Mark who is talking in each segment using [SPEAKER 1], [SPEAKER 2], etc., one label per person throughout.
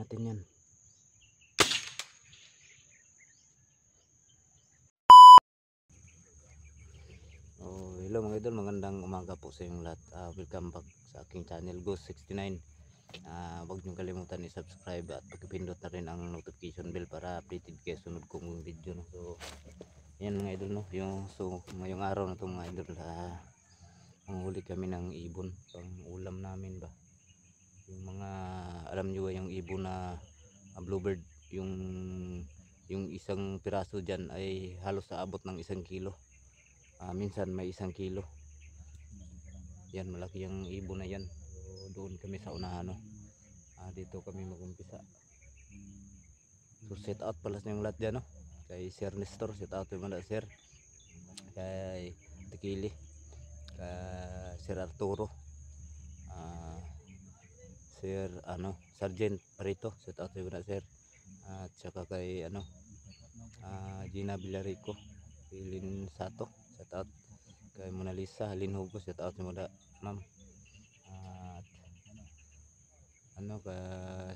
[SPEAKER 1] natin yan. Hello mga idol, magandang umaga po sa inyong lahat. Welcome back sa aking channel Ghost69. Huwag nyo kalimutan i-subscribe at pagpindot na rin ang notification bell para updated kayo sunod kong video, no? So yan mga idol, no? Ngayong araw na ito mga idol, manghuli kami ng ibon pang ulam namin ba. Yung mga alam nyo ba yung ibon na bluebird, yung isang piraso dyan ay halos sa abot ng 1 kilo. Minsan may 1 kilo. Yan, malaki yung ibon na yan. So, doon kami sa unahan, no? Dito kami mag-umpisa. So set out pala sa yung lahat dyan, no? Kay Sir Nestor, set out yung mga sir. Kay Tikili, kay Sir Arturo, Sir Sergeant Parito, set out yung mga sir. At saka kay Gina Villarico, Pilin Sato, set out. Kay Mona Lisa Halin Hugo, set out mo da ma'am. At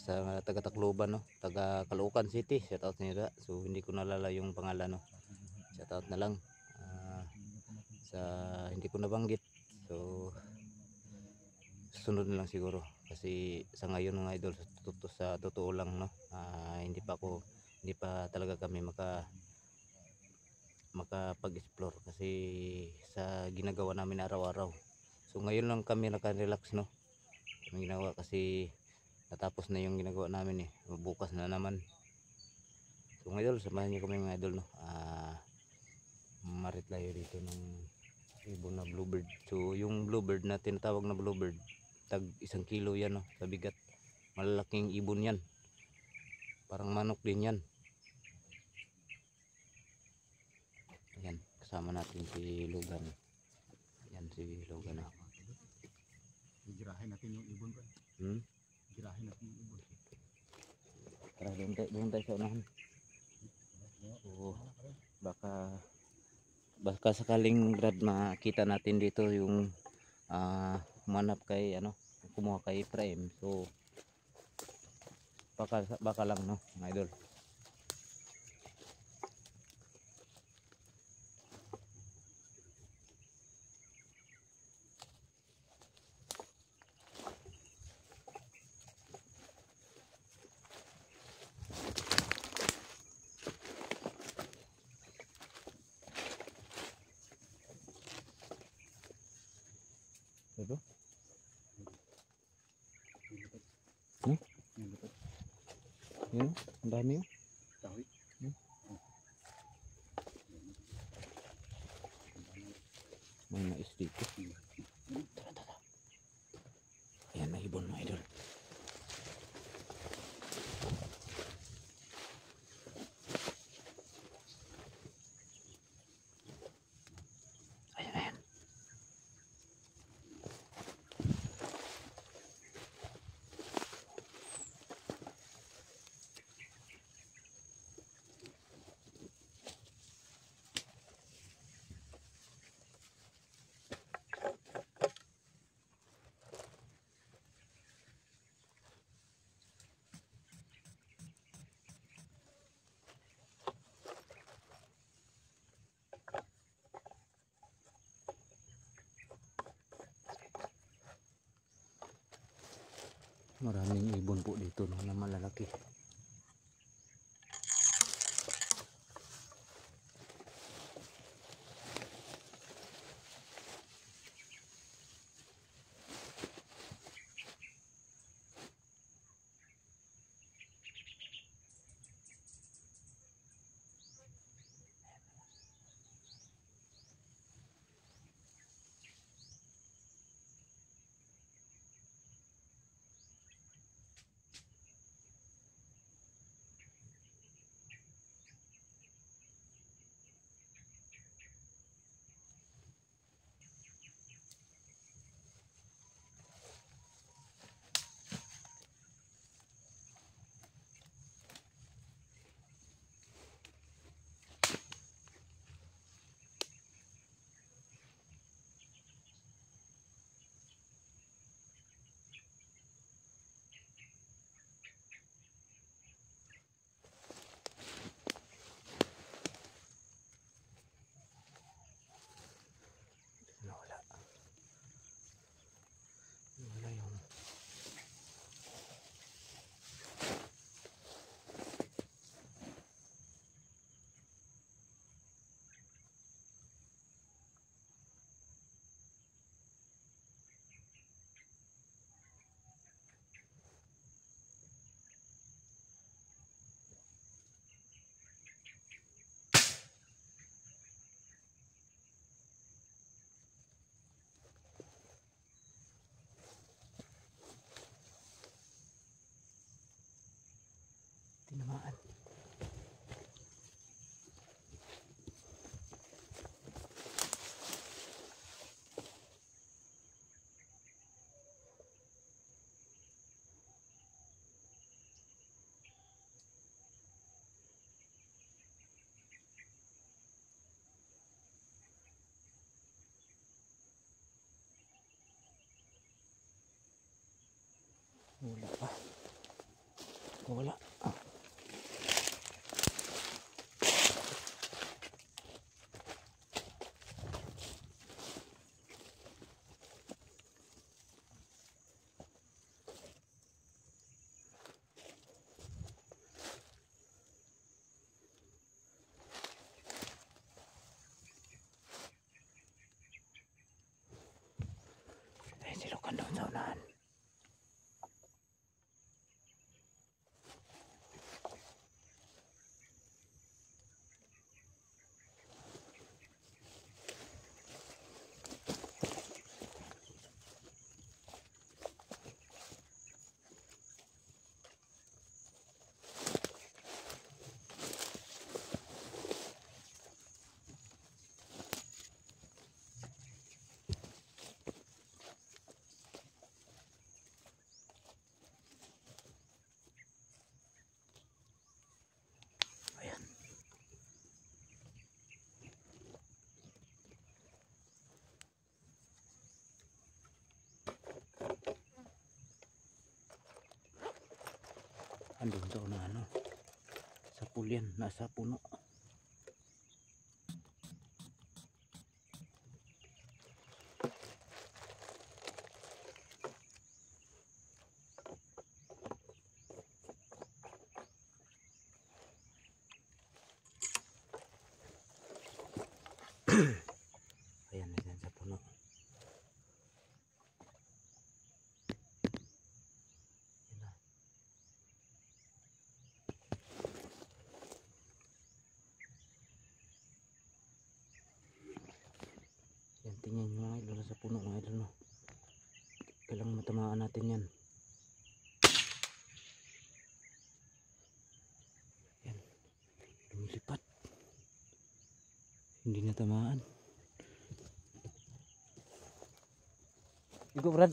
[SPEAKER 1] sa taga Tacloban, no, taga Caloocan City, set out nila. So hindi ko nalala yung pangalan, no, set out na lang. Sa hindi ko nabanggit, so sunod na lang siguro kasi sa ngayon mga idol, sa totoo lang, no, hindi pa talaga kami makapag-explore kasi sa ginagawa namin araw-araw. So ngayon lang kami naka-relax, no, kami ginawa kasi natapos na yung ginagawa namin bukas na naman. So mga idol, samahan niyo kami mga idol, no, marit layo dito ng ibon na bluebird. So yung bluebird na tinatawag na bluebird, tag 1 kilo yan, no, sa bigat. Malalaking ibon yan, parang manok din yan. Ayan, kasama natin si Logan. Yan si Logan, na.
[SPEAKER 2] Girahin natin yung ibon ko. Girahin natin yung ibon.
[SPEAKER 1] Tara, doon tayo sa unahan. So, baka sakaling grad makita natin dito yung manap kay kumuha kay Prime. So baka lang, no, mga idol. Ito? Yun, ang dami yun.
[SPEAKER 2] Kahoy.
[SPEAKER 1] May mais dito. Tara. Ayan, may ibon mga idol. Ayan. Maraming ibon po dito, no, na malalaki. Wala. Ay, silukan doon sa unahan. Ayan. Andun sa unahan, no? Sa pulyan, nasa puno. Ayan, ayan sa puno. Ayan na. Yan, tingnan nyo mga idol, nasa puno mga idol, no? Kailangan matamaan natin yan. Yan, lumilipat. Hindi natamaan. Igo Brad.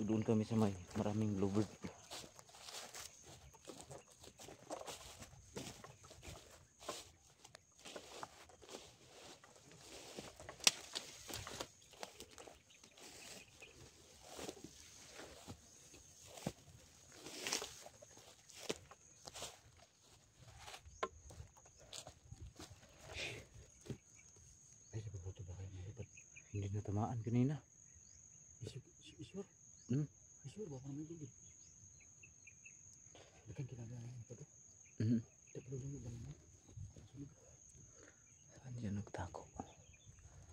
[SPEAKER 1] Doon kami sa may maraming bluebird. Ay, sababuto ba kayo malipat? Hindi natamaan kanina.
[SPEAKER 2] Isur.
[SPEAKER 1] Hmm?
[SPEAKER 2] Isur ba naman dito? Dekan kinagawa pa to. Tapi dulu bangun.
[SPEAKER 1] Saan siya nagtako?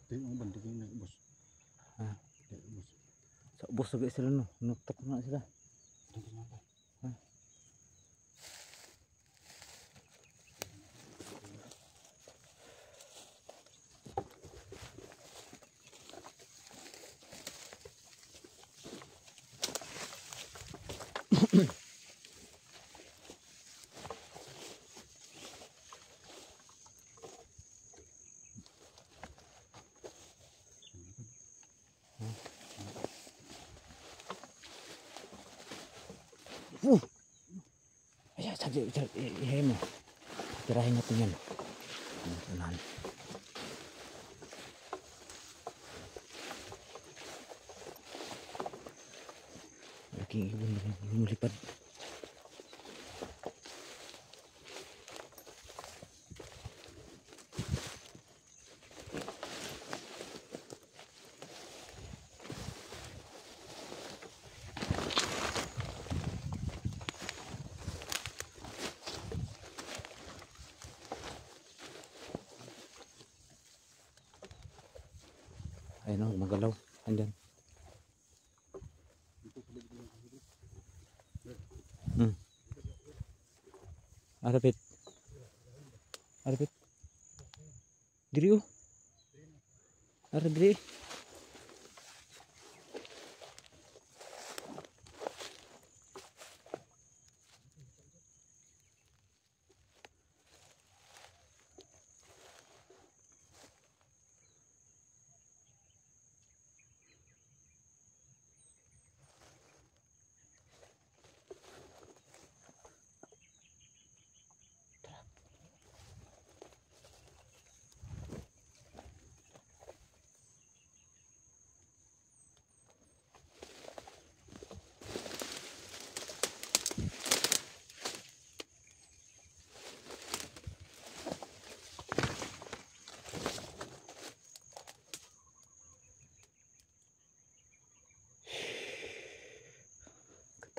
[SPEAKER 2] Ito yung bantu ko yung bos.
[SPEAKER 1] Ha?
[SPEAKER 2] Bos.
[SPEAKER 1] Sa ubos agad sila, no? Nagtako na sila.
[SPEAKER 2] Ito kenapa?
[SPEAKER 1] Ha? Ayan, sabi, ihay mo. Tirahin natin yan. Unahan. Malaking ibon na lumilipad. Ayun o, magalaw. Andyan. Arapit. Arapit. Diri o. Arap diri.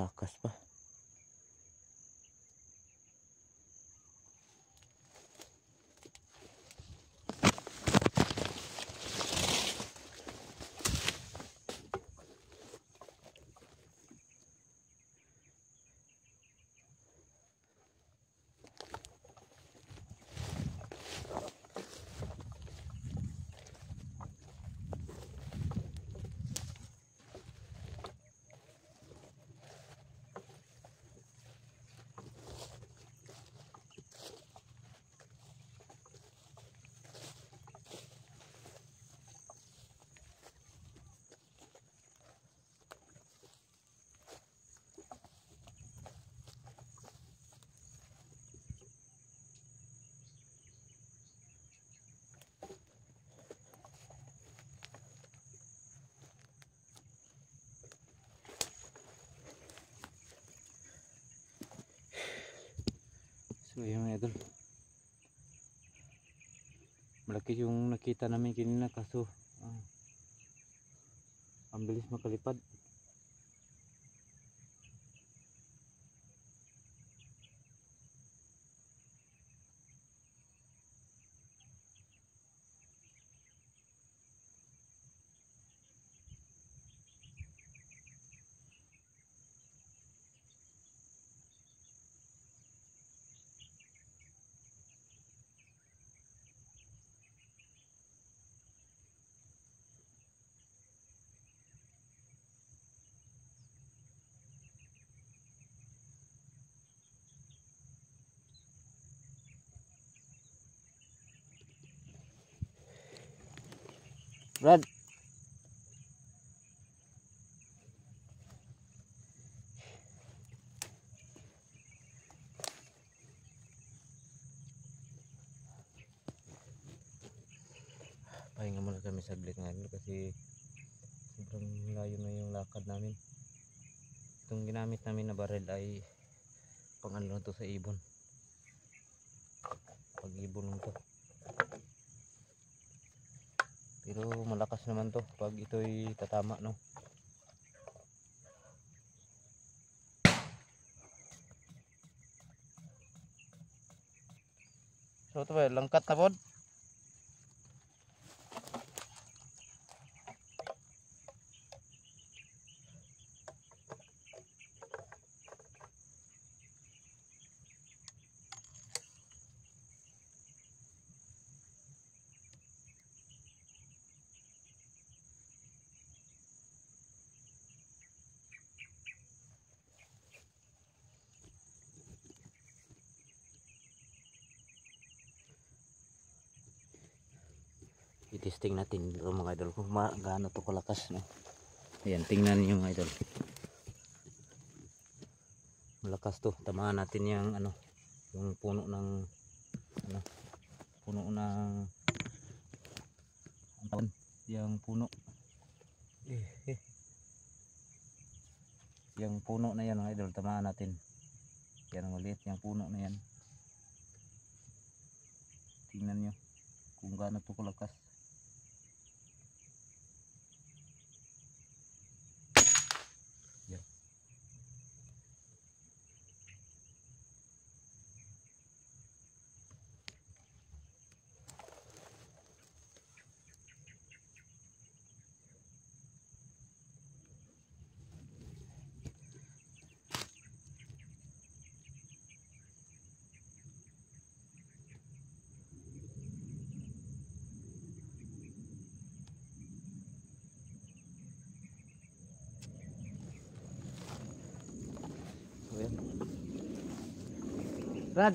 [SPEAKER 1] malakas pa. So yun mga idol, malaki yung nakita namin kanina kaso ang bilis makalipad. Brad, pahinga muna kami saglit ngayon kasi sobrang layo na yung lakad namin. Itong ginamit namin na baril ay pang ano to sa ibon, pag ibon lang to, pero malakas naman to pag ito'y tatama, no? So ito ba langkat na pod? I-testing natin ito mga idol kung gaano to kalakas, no? Ayan, tingnan niyo mga idol, malakas to. Tamaan natin yung ano, yung puno ng ano, puno ng ang taon, yung puno yung puno na yan mga idol, tamaan natin yan, maliit yung puno na yan. Tingnan nyo kung gaano to kalakas. Yan. Brad,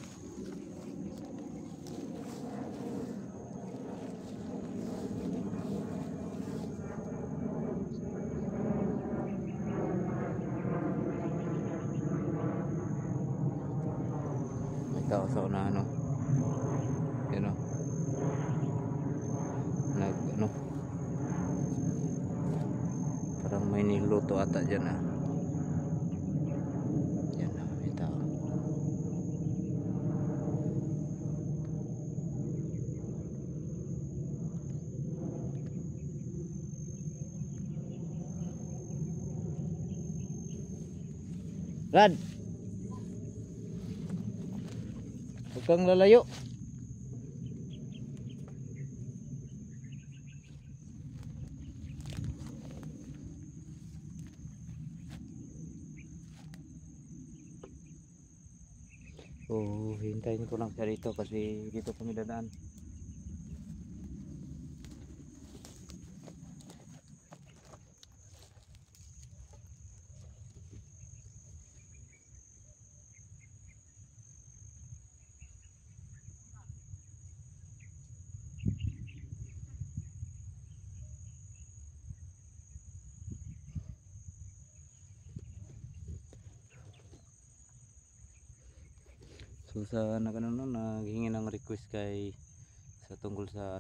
[SPEAKER 1] may tao sa unahan, no? Yan, no? Nag ano, parang may niluto ata dyan, ah. Yan, may tao. Rad. Huwag kang lalayo. So, hintayin ko lang siya dito kasi dito kami dadaan. So sa naghingi ng request kay sa tungkol sa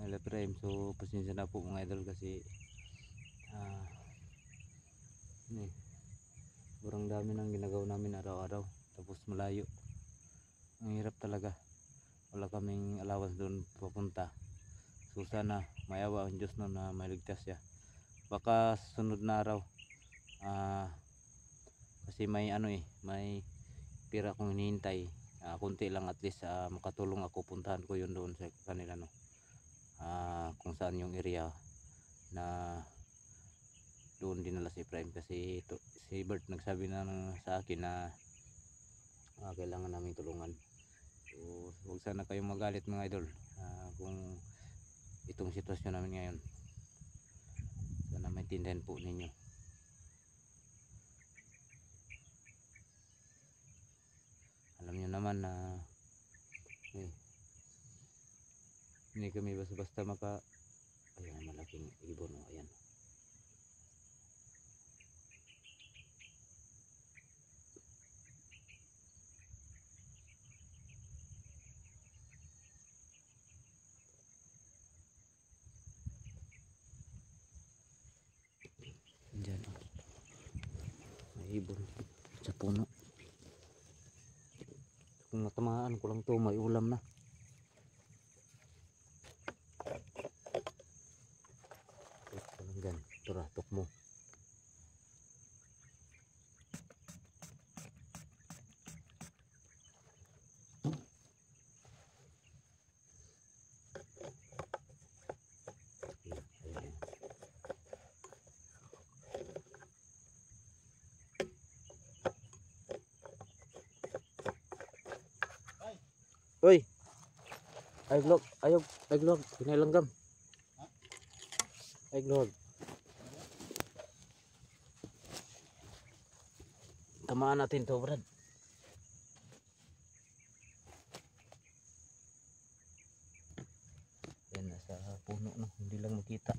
[SPEAKER 1] live frame. So pasensya na po mga idol kasi sobrang dami ng ginagawa namin araw-araw tapos malayo. Ang hirap talaga. Wala kaming allowance doon papunta. So sana mayawa ang Diyos na maligtas siya. Baka sunod na araw kasi may may pira akong hinihintay, kunti lang at least makatulong ako, puntahan ko yun doon sa kanila kung saan yung area na doon dinala si Prime kasi si Bert nagsabi na sa akin na kailangan namin tulungan. So huwag sana kayong magalit mga idol kung itong sitwasyon namin ngayon, sana maintindihan po ninyo. Alam nyo naman na hindi kami basta-basta ayan, malaking ibon ayan. Diyan may ibon sa puno. Kung matamaan ko lang to, may ulam na. Yan, turatok mo. Uy, ayglog, pinalanggam. Ayglog. Tamaan natin to, Brad. Yan, nasa puno no, hindi lang makita.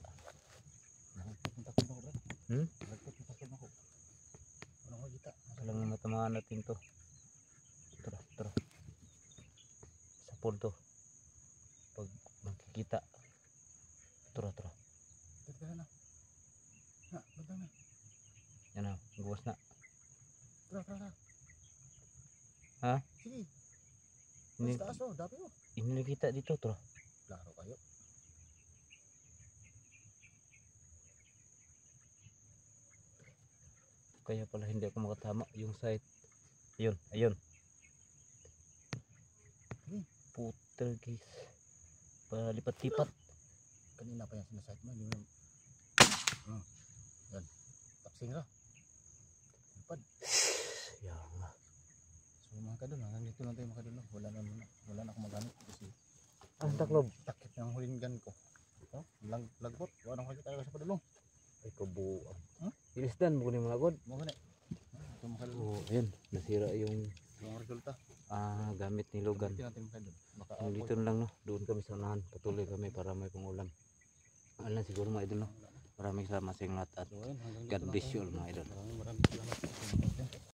[SPEAKER 1] Lang matamaan natin to. Tara. Sa punto. Pag makikita. Tara. Yan na, guwas na.
[SPEAKER 2] Tara.
[SPEAKER 1] Ha?
[SPEAKER 2] Sige.
[SPEAKER 1] Ini
[SPEAKER 2] Taas oh, dapat oh.
[SPEAKER 1] Ini nakita dito, tara.
[SPEAKER 2] Klaro kayo.
[SPEAKER 1] Kaya pala hindi ako makatama yung site. Ayun. Putergis. Palipat-lipat.
[SPEAKER 2] Kanina pa yan sinasite mo. Yan. Taksing ka. Lipad.
[SPEAKER 1] Yan.
[SPEAKER 2] So mga kadol, hanggang dito lang tayo mga kadol. Wala na akong magamit kasi
[SPEAKER 1] Taklob.
[SPEAKER 2] takip ng huling gun ko. Lagbot. Wala nang kita sa padulong.
[SPEAKER 1] Ay kabuang. Ilisdan mo ni mga god.
[SPEAKER 2] Mo gani. Ito mga kadol.
[SPEAKER 1] Oh, ayun, nasira yung
[SPEAKER 2] Resulta.
[SPEAKER 1] gamit ni Logan.
[SPEAKER 2] Tingnan natin mga kadol. Baka
[SPEAKER 1] Dito na lang no, doon kami sa unahan. Patuloy kami para may pangulam. Alam siguro mga idol no. Maraming salamat sa inyo lahat at
[SPEAKER 2] so, ayun, hanggang dito
[SPEAKER 1] God
[SPEAKER 2] lang
[SPEAKER 1] bless
[SPEAKER 2] tayo.
[SPEAKER 1] you all mga idol.
[SPEAKER 2] Maraming salamat.